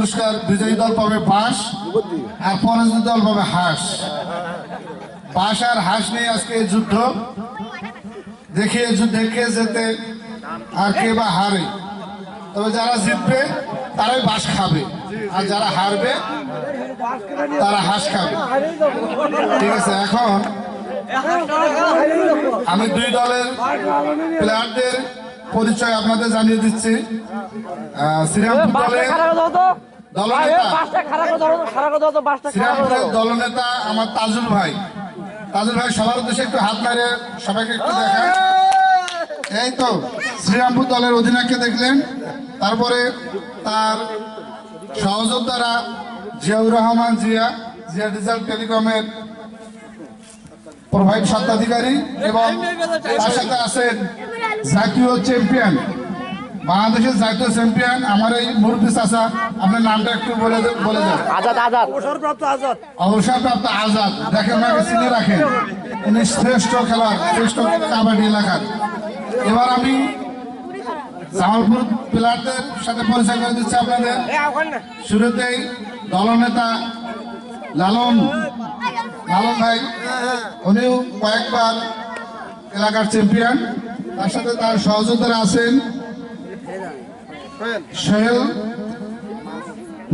পুরস্কার বিজয়ী দল পাবে বাঁশ আর পরাজিত দল পাবে হাঁস। বাঁশ আর হাঁস নিয়ে আজকে যুদ্ধ, দেখে দেখে যেতে আর কে বা হারে। তবে যারা জিতবে তারাই বাঁশ খাবে, আর যারা হারবে তারা হাঁস খাবে। ঠিক আছে, এখন আমি দুই দলের প্লেয়ারদের পরিচয় আপনাদের জানিয়ে দিচ্ছি। শ্রীরামপুর দলের দলনেতা আমার তাজুল ভাই। তাজুল ভাই সবার উদ্দেশ্যে একটু হাত মারে সবাইকে একটু দেখায়। এই তো শ্রীরামপুর দলের অধিনায়ককে দেখলেন। তারপরে তার সহযোদ্ধারা জিয়াউর রহমান জিয়া ডিজিটাল টেলিকমের প্রোভাইড স্বত্বাধিকারী, এবং তার সাথে আছেন জাতীয় চ্যাম্পিয়ন, বাংলাদেশের জাতীয় চ্যাম্পিয়ন আমার এই মুরব্বী চাচা। আপনার নামটা একটু বলে দেন। অবসরপ্রাপ্ত আজাদ। দেখেন ওনাকে চিনে রাখেন, উনি শ্রেষ্ঠ খেলোয়াড়, শ্রেষ্ঠ কাবাডি এলাকার। এবার আমি জামালপুর প্লেয়ারদের সাথে পরিচয় করে দিচ্ছি আপনাদের। শুরুতেই দলনেতা লালন ভাই, উনিও কয়েকবার এলাকার চ্যাম্পিয়ন। তার সাথে তার সহযোদ্ধারা আছেন সোহেল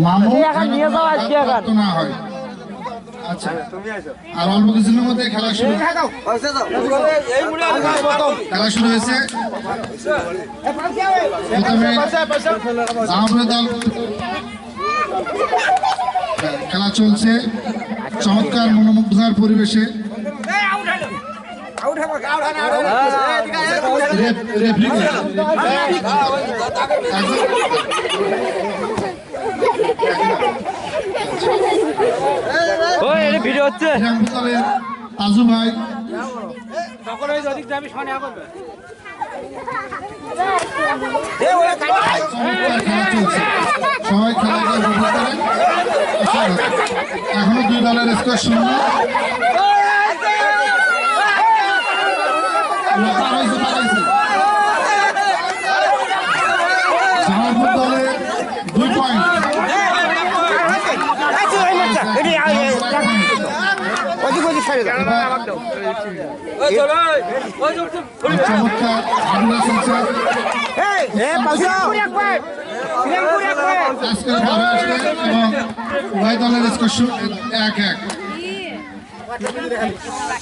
মামু। হয় আচ্ছা, আর অল্প কিছুদিনের মধ্যে খেলা শুরু হয়েছে। প্রথমে দল খেলা চলছে চমৎকার মনোমুগ্ধকর পরিবেশে। ভিডিও হচ্ছে তাজু ভাই সবাই খেলাকে উপভোগ করেন। এখনো দুই দলের স্কোর শূন্য। জামালপুর দলের 2 পয়েন্ট। চমৎকার উভয় দলের স্কোর 1-1।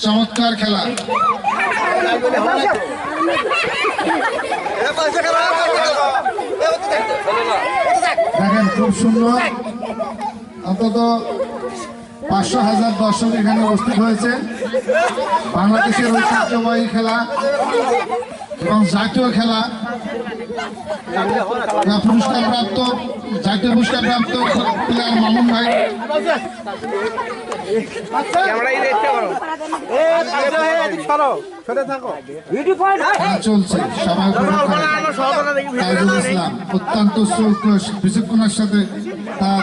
চমৎকার খেলা। দেখেন খুব সুন্দর, অন্তত 500,000 দর্শক এখানে উপস্থিত হয়েছে। বাংলাদেশের ঐতিহ্যবাহী খেলা এবং জাতীয় খেলা, পুরস্কারপ্রাপ্ত জাতীয় পুরস্কারপ্রাপ্ত প্লেয়ার মামুন ভাই। চলছে সবাই তাইজুল ইসলাম অত্যন্ত বিচক্ষণের সাথে তার।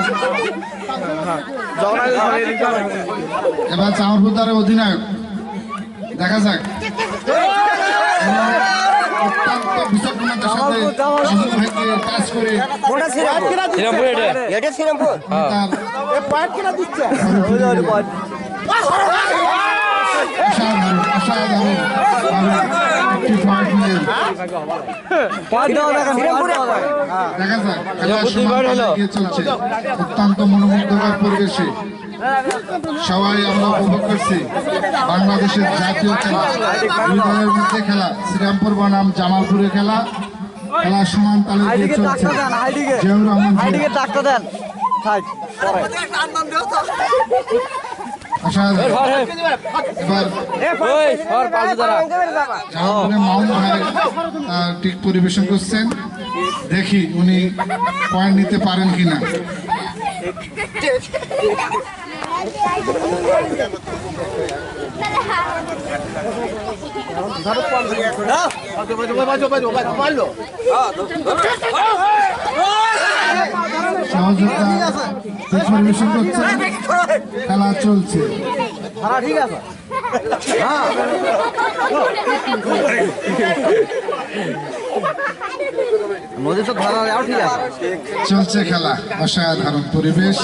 এবার জামালপুর দলের অধিনায়ক, দেখা যাক অত্যন্ত বিচক্ষণতার সাথে ভাইকে কাজ করে চলছে অত্যন্ত মনোমুগ্ধকর পরিবেশে। সবাই আমরা উপভোগ করছি বাংলাদেশের জাতীয় খেলা, দুই দলের মধ্যে খেলা, শ্রীরামপুর বনাম জামালপুরের খেলা। খেলা সমান তালে দিয়ে চলছে। জিয়াউর রহমান মামুন ভাই ঠিক পরিবেশন করছেন, দেখি উনি পয়েন্ট নিতে পারেন কিনা। সহযোগিতা পরিবেশন করছে, খেলা চলছে। ঠিক আছে। চলছে খেলা, অসাধারণ পরিবেশ,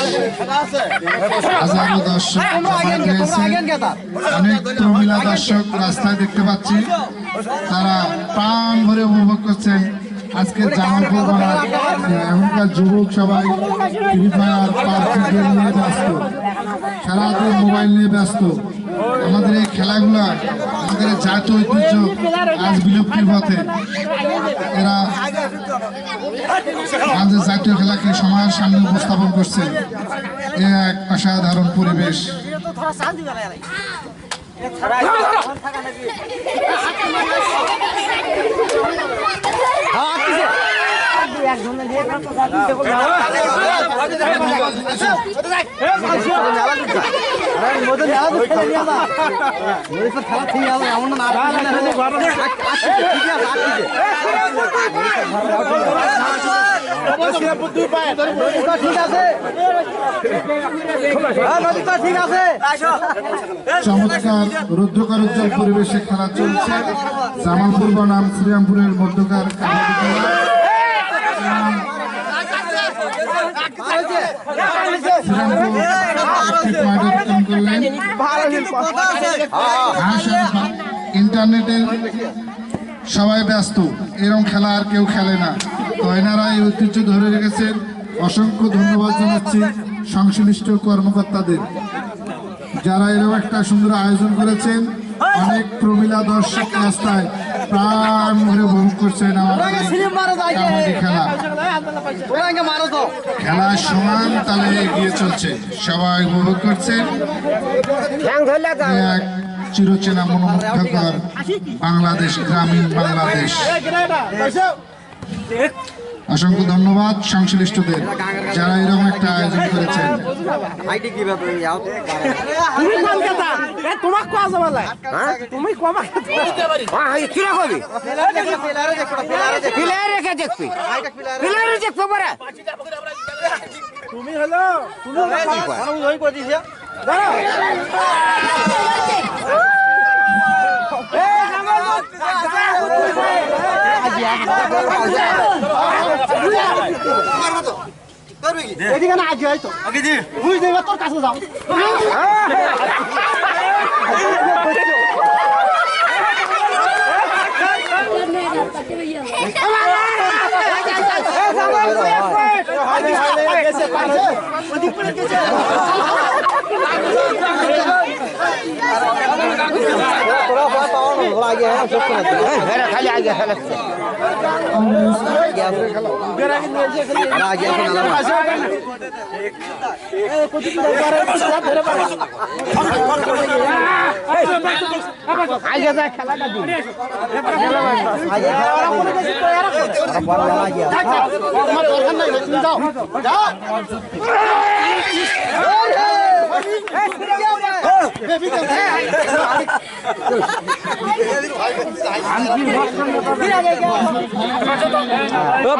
হাজারো দর্শক জমায়েত হয়েছে। অনেক প্রমিলা দর্শক রাস্তায় দেখতে পাচ্ছি, তারা প্রাণ ভরে উপভোগ করছেন আজকে জামালপুর বনার। এখনকার যুবক সবাই ফ্রি ফায়ার পাবজি গেম নিয়ে ব্যস্ত, সারাদিন মোবাইল নিয়ে ব্যস্ত। আমাদের এই খেলাগুলা, আমাদের জাতীয় ঐতিহ্য আজ বিলুপ্তির পথে। এরা আমাদের জাতীয় খেলাকে সমাজের সামনে উপস্থাপন করছে। এ এক অসাধারণ পরিবেশ। চমৎকার রুদ্রকার উজ্জ্বল পরিবেশে খেলা চলছে। জামালপুর বনাম শ্রীরামপুরের মধ্যকার কাবাডি খেলা। ইন্টারনেটের সবাই ব্যস্ত, এরকম খেলা আর কেউ খেলে না। তো এনারা এই ঐতিহ্য ধরে রেখেছেন। অসংখ্য ধন্যবাদ জানাচ্ছি সংশ্লিষ্ট কর্মকর্তাদের, যারা এরকম একটা সুন্দর আয়োজন করেছেন। অনেক প্রমিলা দর্শক রাস্তায় প্রাণ ভরে উপভোগ করছেন আমাদের কাবাডি খেলা। খেলা সমান তালে এগিয়ে চলছে, সবাই উপভোগ করছেন। এক চিরচেনা মনোমুগ্ধকর বাংলাদেশ, গ্রামীণ বাংলাদেশ। অসংখ্য ধন্যবাদ সংশ্লিষ্টদের, যারা এরকম একটা আয়োজন করেছেন। তুমি হলো এদিকে না আগে হয়তো বুঝ দেবে তোর কাছে যাও खाली आगे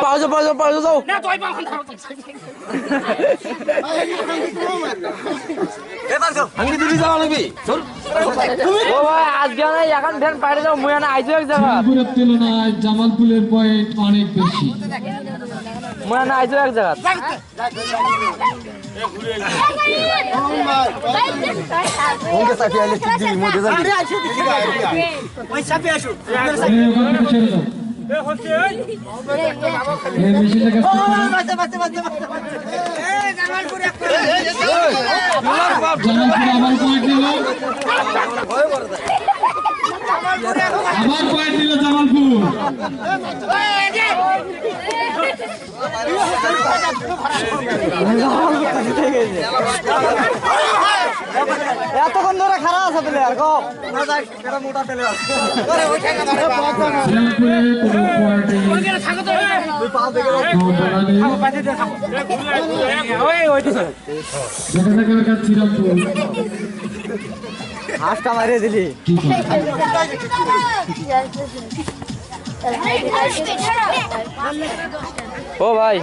पाउज पाउज पाउज जाऊ আমি দিদি যাও লাগবি চল ও ভাই আজকে না এখন ফের বাইরে যাও মুই না আইছো এক জায়গা পুরো তুলনায় জামালপুরের পয়েন্ট অনেক বেশি মুই না আইছো এক জায়গা ওকে সাথে আইলে ঠিক দিই মো দেজা ওই সাথে আসো এ হচ্ছে এই মিশে লাগে বাতে এ জামালপুর এক জামালপুর আবার পয়েন্ট নিল আবার পয়েন্ট নিল জামালপুর এতক্ষণ ধরে খারাপ আছে প্লেয়ার গো না যাক এটা মোটা প্লেয়ার আরে ওই টাকা ধরে ওইখানে থাকো তো তুই পাও দেখে থাকো পাশে দে থাকো ওই ওইটা যেটা থেকে শ্রীরামপুর হাসটা মারিয়ে দিলি ও ভাই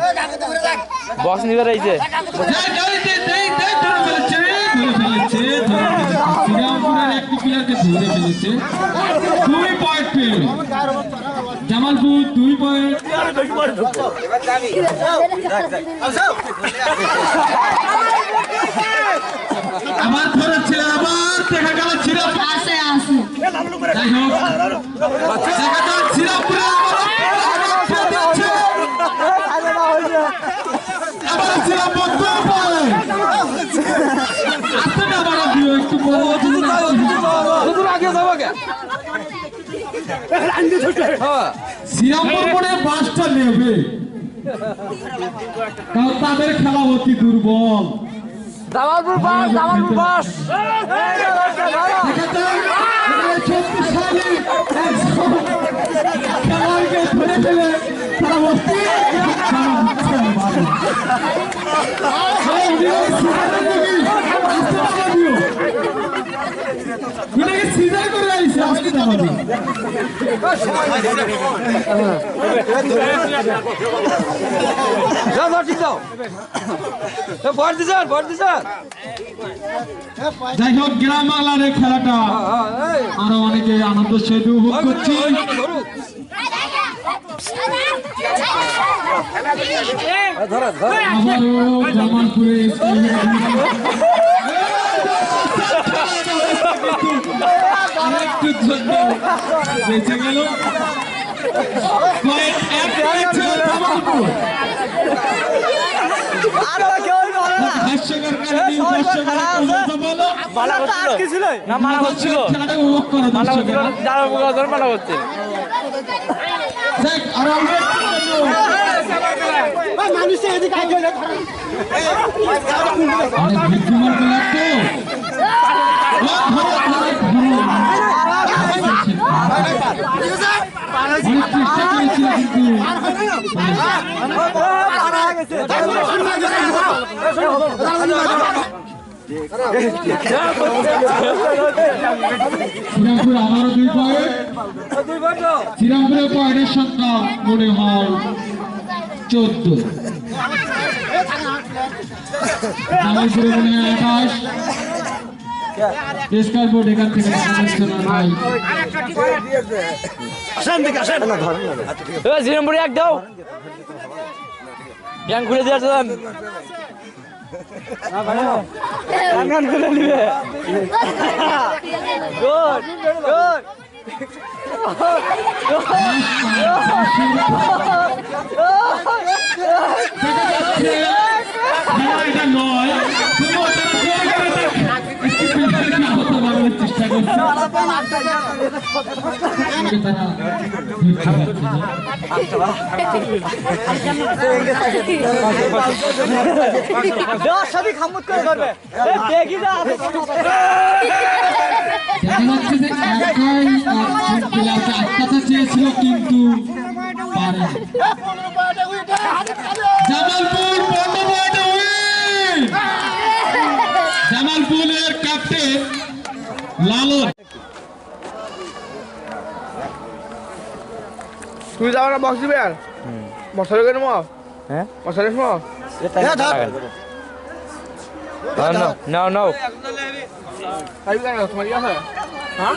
বক্স নিবে রইছে শ্রীরামপুরের একটি প্লেয়ারকে ধরে ফেলেছে 2 পয়েন্ট পেল জামালপুর 2 পয়েন্ট। আবার ধরেছে, আবার দেখা গেল শ্রীরামপুর। যাই হোক, দেখা যাক শ্রীরামপুরে আবার শ্রীরামপুর 2 পয়েন্ট। আসতে না আবার একটু বড় হচ্ছে শ্রীরামপুর পরে বাসটা নেবে, কারণ তাদের খেলা অতি দুর্বল। জামালপুর বাস, জামালপুর বাস। শক্তিশালী খেলোয়াড়কে ধরে ফেলে তারা অতি সিজার করে আইছে আসতে যাবে। যাই হোক, গ্রাম বাংলার এই খেলাটা আরো অনেকে আনন্দ সহিত উপভোগ করছি। আবারও জামালপুরে আরেকটু জন্য বেঁচে গেল। শ্রীরামপুর আবারও 2 পয়েন্ট। শ্রীরামপুরের পয়েন্টের সংখ্যা মনে হয় 14, জামালপুরে মনে হয় 28। স্কার বোর্ড এখান থেকে শ্রীরামপুরে এক দাও, ব্যাং খুলে দিয়ে আসলাম। খুলে নিবে। Good good. এটা নয়, চেষ্টা করছে। আটকাতে চেয়েছিল কিন্তু পারেনি। জামালপুর জামালপুরের ক্যাপ্টেন লালন। তুই যাও না বক্স দিবে আর মশারি করে নেবো। হ্যাঁ মশারি নেবো। নাও নাও তোমার কি আছে? হ্যাঁ